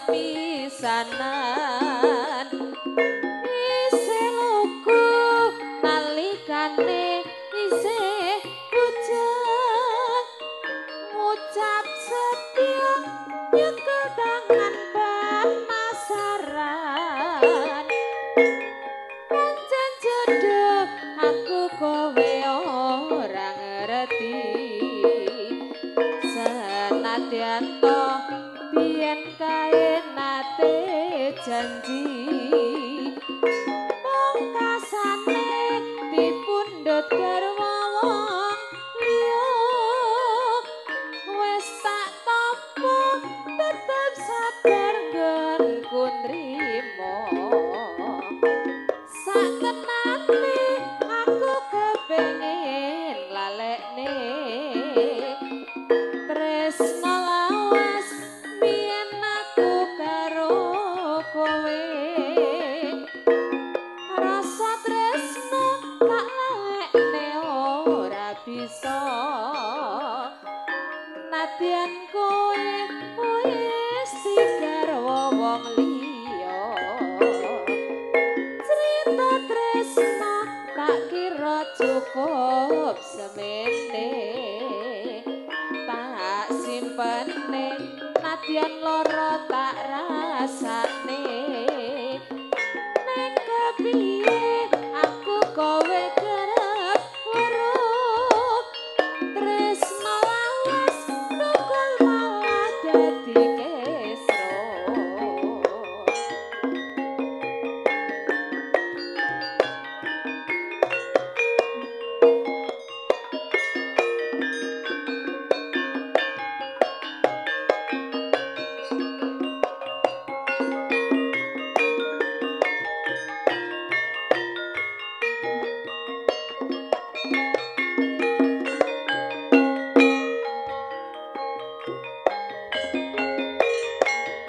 sepisanan isih lugu nalikane isih bujang ngucap setya nyekel tangan pemasaran pancen jodoh aku kowe ora ngerti senadyan to biyen kae nate janji pungkasane dipundhut garwa wong liya wis tak tampa tetep sabar nggonku nrimo sakenane aku kepengin lalekne tresno lawas biyen aku karo kowe rasa tresno tak lalekne ora bisa nadyan kowe wis digarwa wong liya cerita tresno tak kira cukup semene tak simpene nadyan lara tak rasane ning kepiye aku kowe kerep weruh tresno lawas tukul malah dadi kesro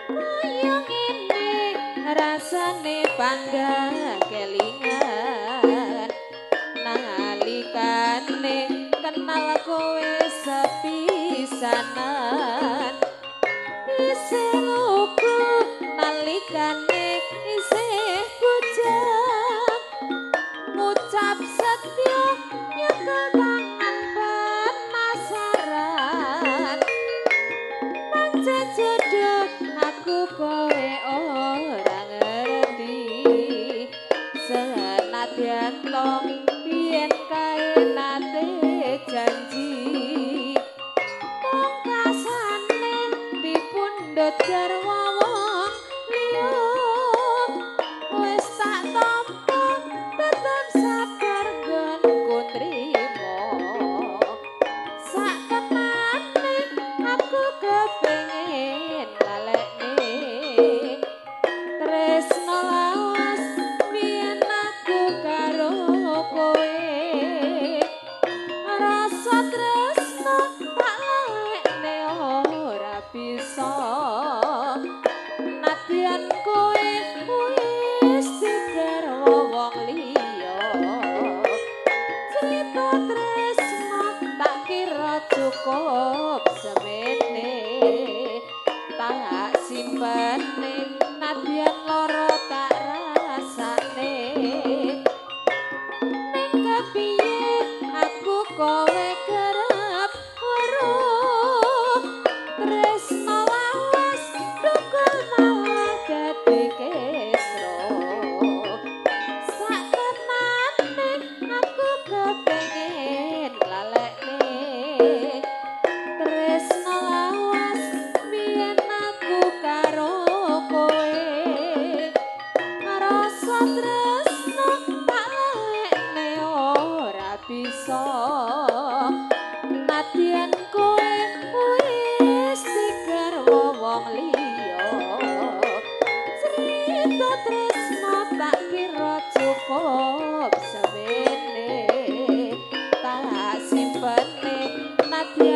koyo ngene rasane pangga kelingan nalikane kenal kowe sepisanan isih lugu nalikane isih bujang ngucap setya nyekel tangan pemasaran pancen jodoh aku kowe ora ngerti senadyan to biyen kae nate janji pungkasane dipundhut garwa wong liya wis tak tampa tetep sabar nggonku nrimo sakenane aku kepengin lalekne tresno lawas biyen aku karo kowe rasa tresno tak lalekne ora bisa nadyan kowe wis digarwa wong liya cerita tresno tak kira cukup semene tak simpene nadyan lara tak rasane ning kepiye aku kowe kerep weruh tresno lawas tukul malah dadi kesro sakenane aku kepengin lalekne tresno lawas biyen aku karo kowe rasa tresno tak lalekne ora bisa nadyan kowe wis digarwa wong liya cerita tresno tak kira cukup semene tak simpene nadyan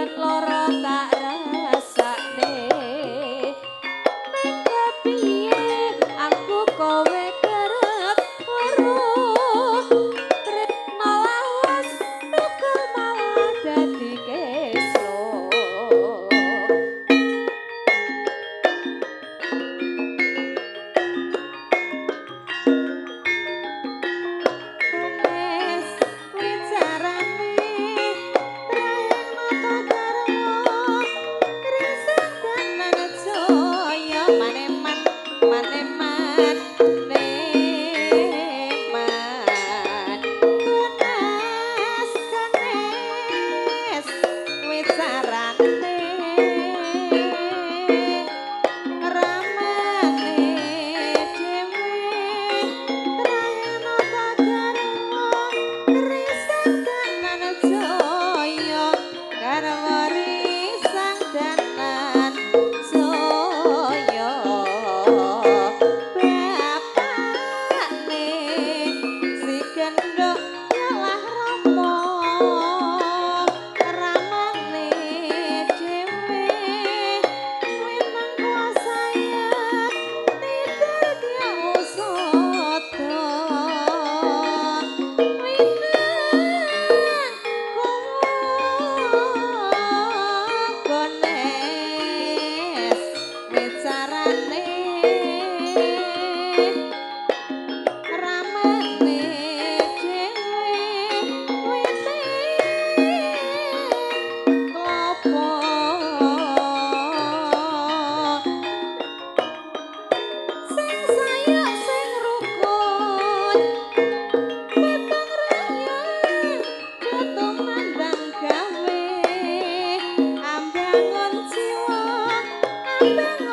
Abang